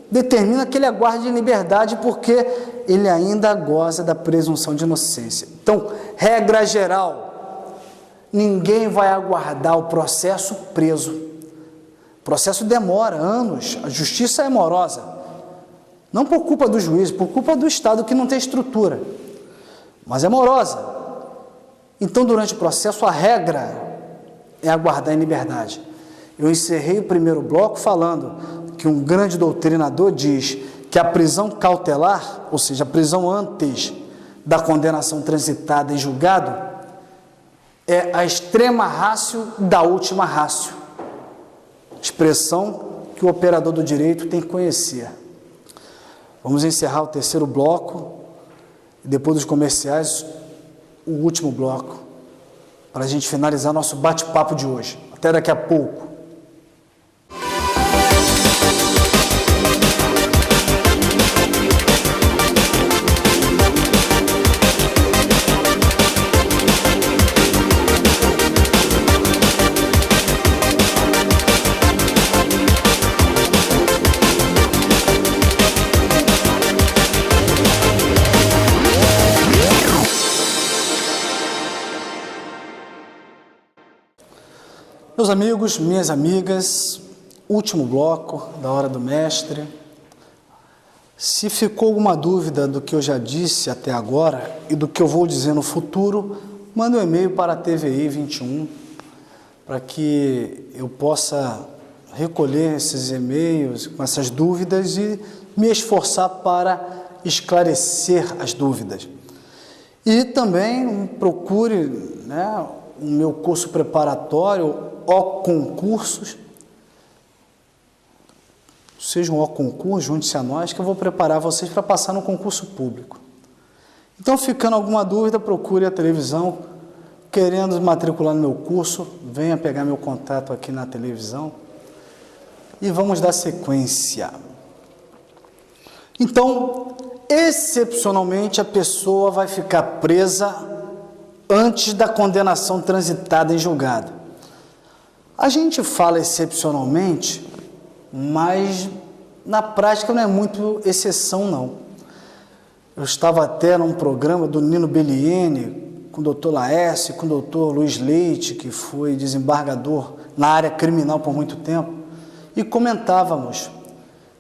determina que ele aguarde em liberdade porque ele ainda goza da presunção de inocência. Então, regra geral, ninguém vai aguardar o processo preso. O processo demora anos, a justiça é morosa. Não por culpa do juiz, por culpa do Estado que não tem estrutura. Mas é morosa. Então, durante o processo, a regra é aguardar em liberdade. Eu encerrei o primeiro bloco falando que um grande doutrinador diz que a prisão cautelar, ou seja, a prisão antes da condenação transitada em julgado, é a extrema ratio da última ratio. Expressão que o operador do direito tem que conhecer. Vamos encerrar o terceiro bloco e depois dos comerciais, o último bloco, para a gente finalizar nosso bate-papo de hoje. Até daqui a pouco. Meus amigos, minhas amigas, último bloco da Hora do Mestre. Se ficou alguma dúvida do que eu já disse até agora e do que eu vou dizer no futuro, manda um e-mail para a TVI 21 para que eu possa recolher esses e-mails com essas dúvidas e me esforçar para esclarecer as dúvidas. E também procure, o meu curso preparatório, O-Concursos, seja um O-Concurso, junte-se a nós, que eu vou preparar vocês para passar no concurso público. Então, ficando alguma dúvida, procure a televisão. Querendo matricular no meu curso, venha pegar meu contato aqui na televisão e vamos dar sequência. Então, excepcionalmente, a pessoa vai ficar presa antes da condenação transitada em julgado. A gente fala excepcionalmente, mas na prática não é muito exceção, não. Eu estava até num programa do Nino Belliene, com o doutor Laércio, com o doutor Luiz Leite, que foi desembargador na área criminal por muito tempo, e comentávamos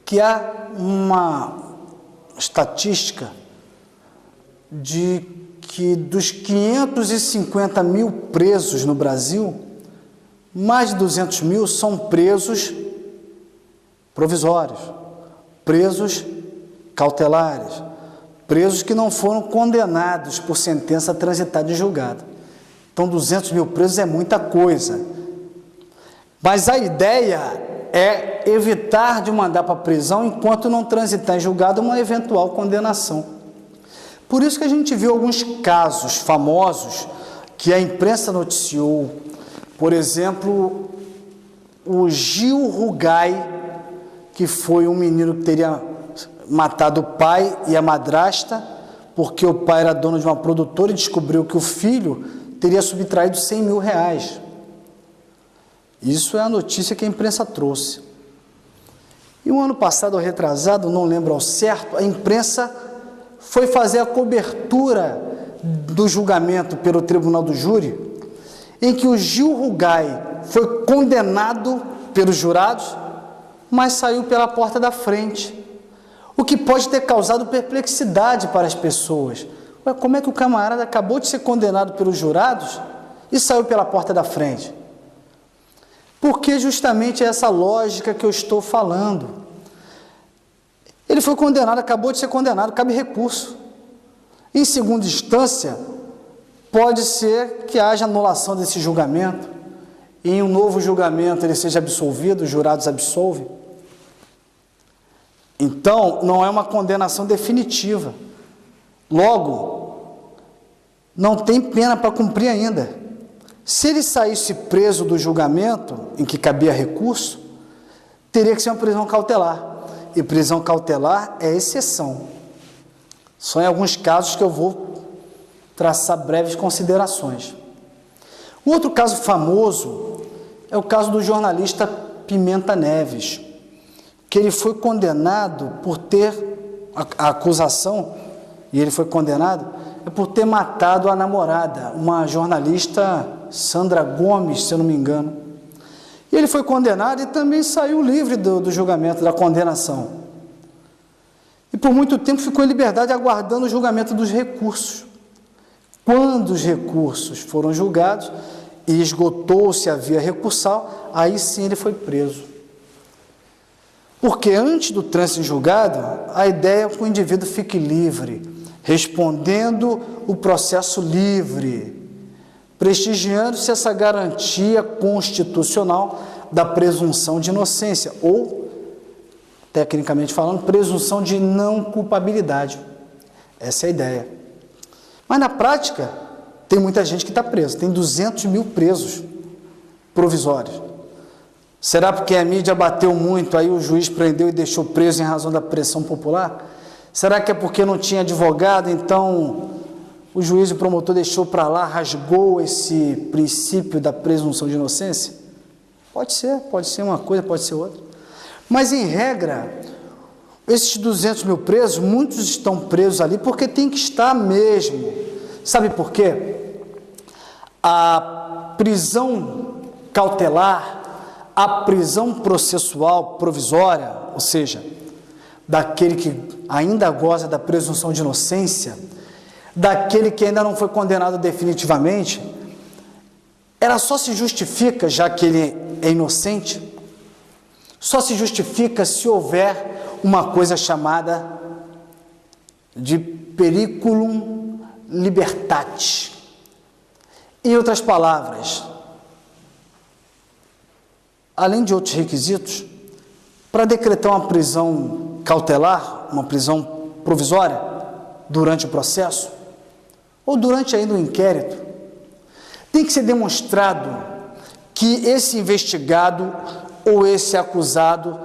que há uma estatística de que dos 550 mil presos no Brasil, mais de 200 mil são presos provisórios, presos cautelares, presos que não foram condenados por sentença transitada em julgado. Então, 200 mil presos é muita coisa. Mas a ideia é evitar de mandar para a prisão enquanto não transitar em julgado uma eventual condenação. Por isso que a gente viu alguns casos famosos que a imprensa noticiou. Por exemplo, o Gil Rugai, que foi um menino que teria matado o pai e a madrasta, porque o pai era dono de uma produtora e descobriu que o filho teria subtraído 100 mil reais. Isso é a notícia que a imprensa trouxe. E o ano passado, ou retrasado, não lembro ao certo, a imprensa foi fazer a cobertura do julgamento pelo Tribunal do Júri, em que o Gil Rugai foi condenado pelos jurados, mas saiu pela porta da frente. O que pode ter causado perplexidade para as pessoas. Ué, como é que o camarada acabou de ser condenado pelos jurados e saiu pela porta da frente? Porque justamente é essa lógica que eu estou falando. Ele foi condenado, acabou de ser condenado, cabe recurso. Em segunda instância, pode ser que haja anulação desse julgamento, e em um novo julgamento ele seja absolvido, os jurados absolvem. Então, não é uma condenação definitiva. Logo, não tem pena para cumprir ainda. Se ele saísse preso do julgamento, em que cabia recurso, teria que ser uma prisão cautelar. E prisão cautelar é exceção. Só em alguns casos que eu vou traçar breves considerações. O outro caso famoso é o caso do jornalista Pimenta Neves, que ele foi condenado por ter, a acusação, e ele foi condenado, é por ter matado a namorada, uma jornalista, Sandra Gomes, se eu não me engano. E ele foi condenado e também saiu livre do julgamento, da condenação. E por muito tempo ficou em liberdade aguardando o julgamento dos recursos. Quando os recursos foram julgados e esgotou-se a via recursal, aí sim ele foi preso. Porque antes do trânsito em julgado, a ideia é que o indivíduo fique livre, respondendo o processo livre, prestigiando-se essa garantia constitucional da presunção de inocência, ou, tecnicamente falando, presunção de não culpabilidade. Essa é a ideia. Mas na prática, tem muita gente que está presa, tem 200 mil presos provisórios. Será porque a mídia bateu muito, aí o juiz prendeu e deixou preso em razão da pressão popular? Será que é porque não tinha advogado, então o juiz e o promotor deixou para lá, rasgou esse princípio da presunção de inocência? Pode ser uma coisa, pode ser outra. Mas, em regra, esses 200 mil presos, muitos estão presos ali porque tem que estar mesmo. Sabe por quê? A prisão cautelar, a prisão processual provisória, ou seja, daquele que ainda goza da presunção de inocência, daquele que ainda não foi condenado definitivamente, ela só se justifica, já que ele é inocente, só se justifica se houver uma coisa chamada de periculum libertate. Em outras palavras, além de outros requisitos, para decretar uma prisão cautelar, uma prisão provisória, durante o processo, ou durante ainda o inquérito, tem que ser demonstrado que esse investigado ou esse acusado,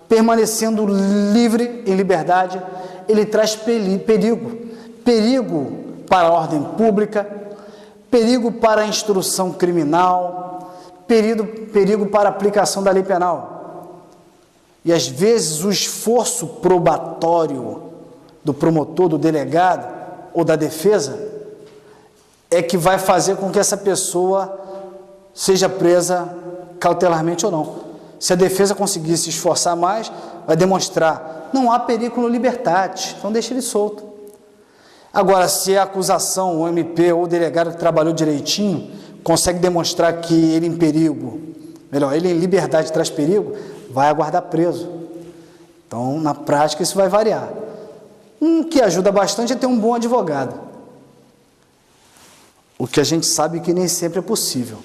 permanecendo livre, em liberdade, ele traz perigo para a ordem pública, perigo para a instrução criminal, perigo para a aplicação da lei penal. E às vezes o esforço probatório do promotor, do delegado ou da defesa é que vai fazer com que essa pessoa seja presa cautelarmente ou não. Se a defesa conseguir se esforçar mais, vai demonstrar, não há periculum libertate, então deixa ele solto. Agora, se a acusação, o MP ou o delegado que trabalhou direitinho, consegue demonstrar que ele em perigo, melhor, ele em liberdade traz perigo, vai aguardar preso. Então, na prática, isso vai variar. Um que ajuda bastante é ter um bom advogado. O que a gente sabe que nem sempre é possível.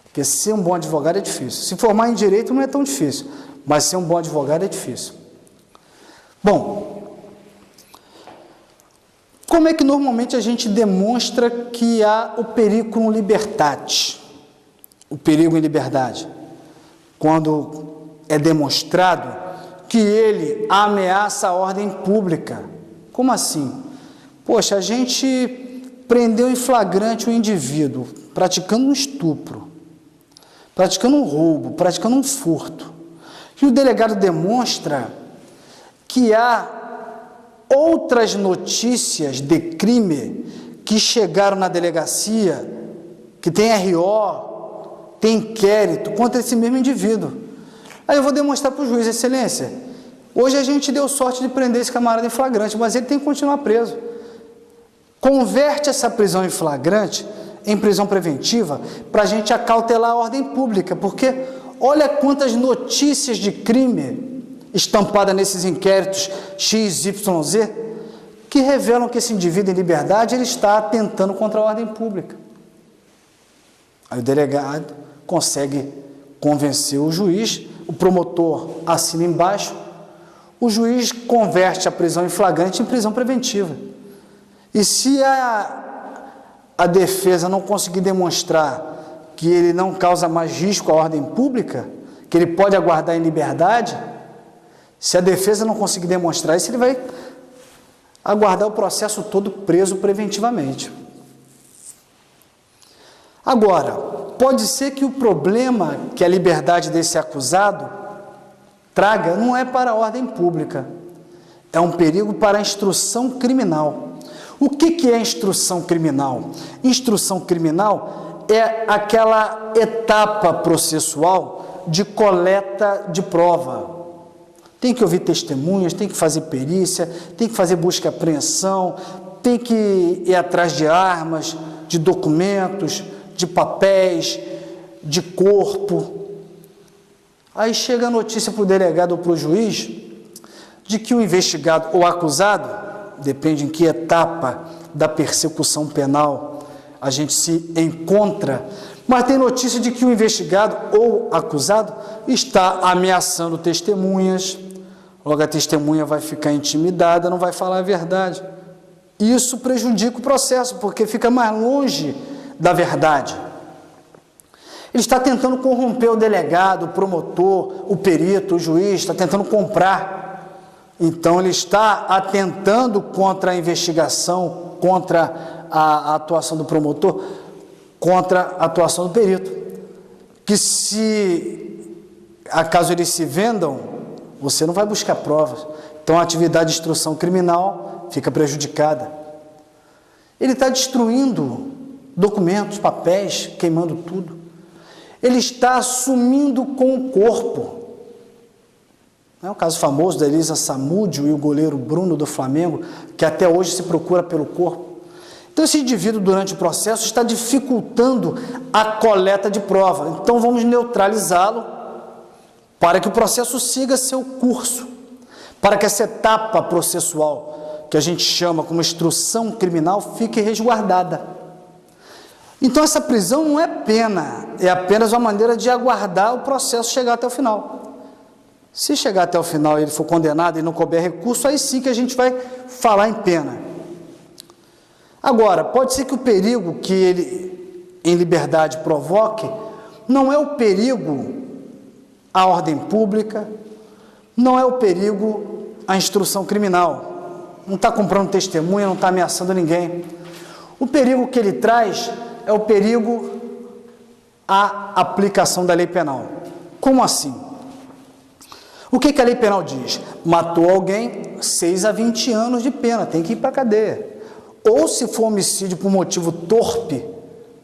Porque ser um bom advogado é difícil. Se formar em direito não é tão difícil, mas ser um bom advogado é difícil. Bom, como é que normalmente a gente demonstra que há o periculum libertate? O perigo em liberdade. Quando é demonstrado que ele ameaça a ordem pública. Como assim? Poxa, a gente prendeu em flagrante um indivíduo praticando um estupro, praticando um roubo, praticando um furto. E o delegado demonstra que há outras notícias de crime que chegaram na delegacia, que tem RO, tem inquérito contra esse mesmo indivíduo. Aí eu vou demonstrar para o juiz, excelência, hoje a gente deu sorte de prender esse camarada em flagrante, mas ele tem que continuar preso. Converte essa prisão em flagrante em prisão preventiva para a gente acautelar a ordem pública, porque olha quantas notícias de crime estampadas nesses inquéritos XYZ que revelam que esse indivíduo em liberdade ele está atentando contra a ordem pública. Aí o delegado consegue convencer o juiz, o promotor assina embaixo, o juiz converte a prisão em flagrante em prisão preventiva. E se a defesa não conseguir demonstrar que ele não causa mais risco à ordem pública, que ele pode aguardar em liberdade, se a defesa não conseguir demonstrar isso, ele vai aguardar o processo todo preso preventivamente. Agora, pode ser que o problema que a liberdade desse acusado traga não é para a ordem pública, é um perigo para a instrução criminal. O que é instrução criminal? Instrução criminal é aquela etapa processual de coleta de prova. Tem que ouvir testemunhas, tem que fazer perícia, tem que fazer busca e apreensão, tem que ir atrás de armas, de documentos, de papéis, de corpo. Aí chega a notícia para o delegado ou para o juiz de que o investigado ou acusado, depende em que etapa da persecução penal a gente se encontra, mas tem notícia de que o investigado ou acusado está ameaçando testemunhas, logo a testemunha vai ficar intimidada, não vai falar a verdade. Isso prejudica o processo, porque fica mais longe da verdade. Ele está tentando corromper o delegado, o promotor, o perito, o juiz, está tentando comprar. Então, ele está atentando contra a investigação, contra a atuação do promotor, contra a atuação do perito. Que se acaso eles se vendam, você não vai buscar provas. Então, a atividade de instrução criminal fica prejudicada. Ele está destruindo documentos, papéis, queimando tudo. ele está assumindo com o corpo. É o caso famoso da Elisa Samúdio e o goleiro Bruno do Flamengo, que até hoje se procura pelo corpo. Então, esse indivíduo, durante o processo, está dificultando a coleta de prova. Então, vamos neutralizá-lo para que o processo siga seu curso, para que essa etapa processual, que a gente chama como instrução criminal, fique resguardada. Então, essa prisão não é pena, é apenas uma maneira de aguardar o processo chegar até o final. Se chegar até o final e ele for condenado e não couber recurso, aí sim que a gente vai falar em pena. Agora, pode ser que o perigo que ele, em liberdade, provoque, não é o perigo à ordem pública, não é o perigo à instrução criminal. Não está comprando testemunha, não está ameaçando ninguém. O perigo que ele traz é o perigo à aplicação da lei penal. Como assim? O que a lei penal diz? Matou alguém, 6 a 20 anos de pena, tem que ir para a cadeia. Ou se for homicídio por motivo torpe,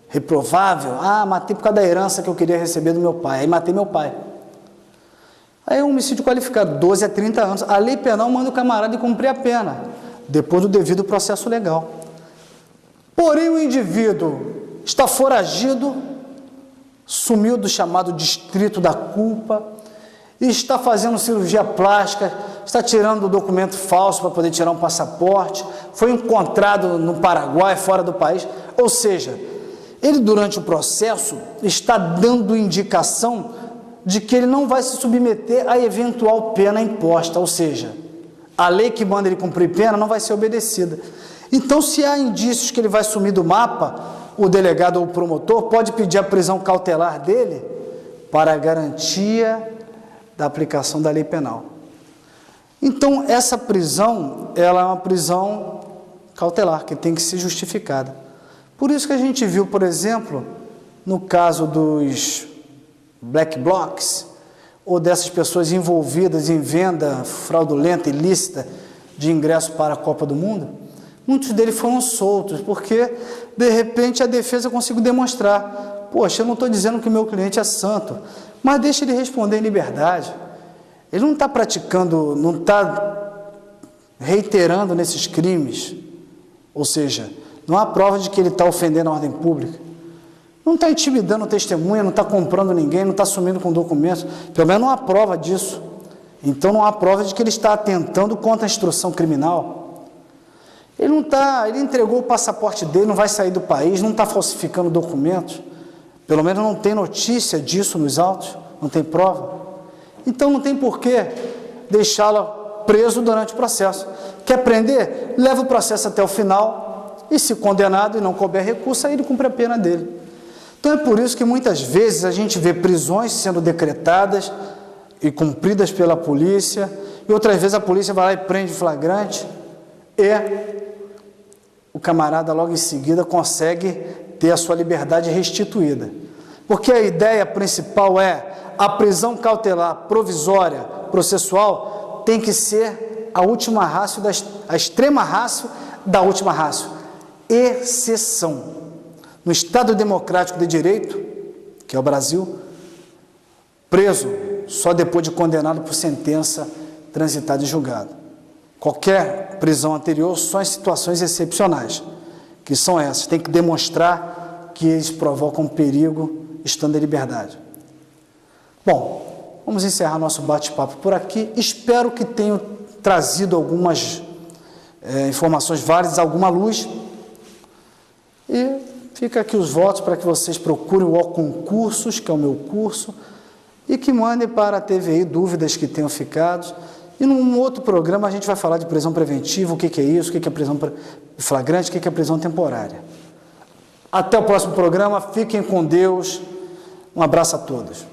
reprovável, matei por causa da herança que eu queria receber do meu pai, aí matei meu pai. Aí é um homicídio qualificado, 12 a 30 anos. A lei penal manda o camarada ir cumprir a pena, depois do devido processo legal. Porém, o indivíduo está foragido, sumiu do chamado distrito da culpa, e está fazendo cirurgia plástica, está tirando o documento falso para poder tirar um passaporte, foi encontrado no Paraguai, fora do país. Ou seja, ele durante o processo está dando indicação de que ele não vai se submeter a eventual pena imposta, ou seja, a lei que manda ele cumprir pena não vai ser obedecida. Então, se há indícios que ele vai sumir do mapa, o delegado ou o promotor pode pedir a prisão cautelar dele para a garantia da aplicação da lei penal. Então, essa prisão, ela é uma prisão cautelar, que tem que ser justificada. Por isso que a gente viu, por exemplo, no caso dos black blocs, ou dessas pessoas envolvidas em venda fraudulenta, ilícita, de ingresso para a Copa do Mundo, muitos deles foram soltos, porque, de repente, a defesa conseguiu demonstrar, poxa, eu não estou dizendo que o meu cliente é santo, mas deixa ele responder em liberdade. Ele não está praticando, não está reiterando nesses crimes, ou seja, não há prova de que ele está ofendendo a ordem pública, não está intimidando testemunha, não está comprando ninguém, não está sumindo com documentos, pelo menos não há prova disso. Então não há prova de que ele está atentando contra a instrução criminal. Ele entregou o passaporte dele, não vai sair do país, não está falsificando documentos, pelo menos não tem notícia disso nos autos, não tem prova. Então não tem porquê deixá-lo preso durante o processo. Quer prender? Leva o processo até o final e, se condenado e não couber recurso, aí ele cumpre a pena dele. Então é por isso que muitas vezes a gente vê prisões sendo decretadas e cumpridas pela polícia, e outras vezes a polícia vai lá e prende flagrante, e o camarada logo em seguida consegue ter a sua liberdade restituída. Porque a ideia principal é a prisão cautelar provisória processual tem que ser a última ratio, a extrema ratio da última ratio, exceção. No Estado Democrático de Direito, que é o Brasil, preso só depois de condenado por sentença transitada em julgado. Qualquer prisão anterior só em situações excepcionais, que são essas, tem que demonstrar que eles provocam perigo estando em liberdade. Bom, vamos encerrar nosso bate-papo por aqui. Espero que tenham trazido algumas informações válidas, alguma luz. E fica aqui os votos para que vocês procurem o Concursos, que é o meu curso, e que mandem para a TVI dúvidas que tenham ficado. E num outro programa a gente vai falar de prisão preventiva, o que é isso, o que é prisão flagrante, o que é prisão temporária. Até o próximo programa, fiquem com Deus. Um abraço a todos.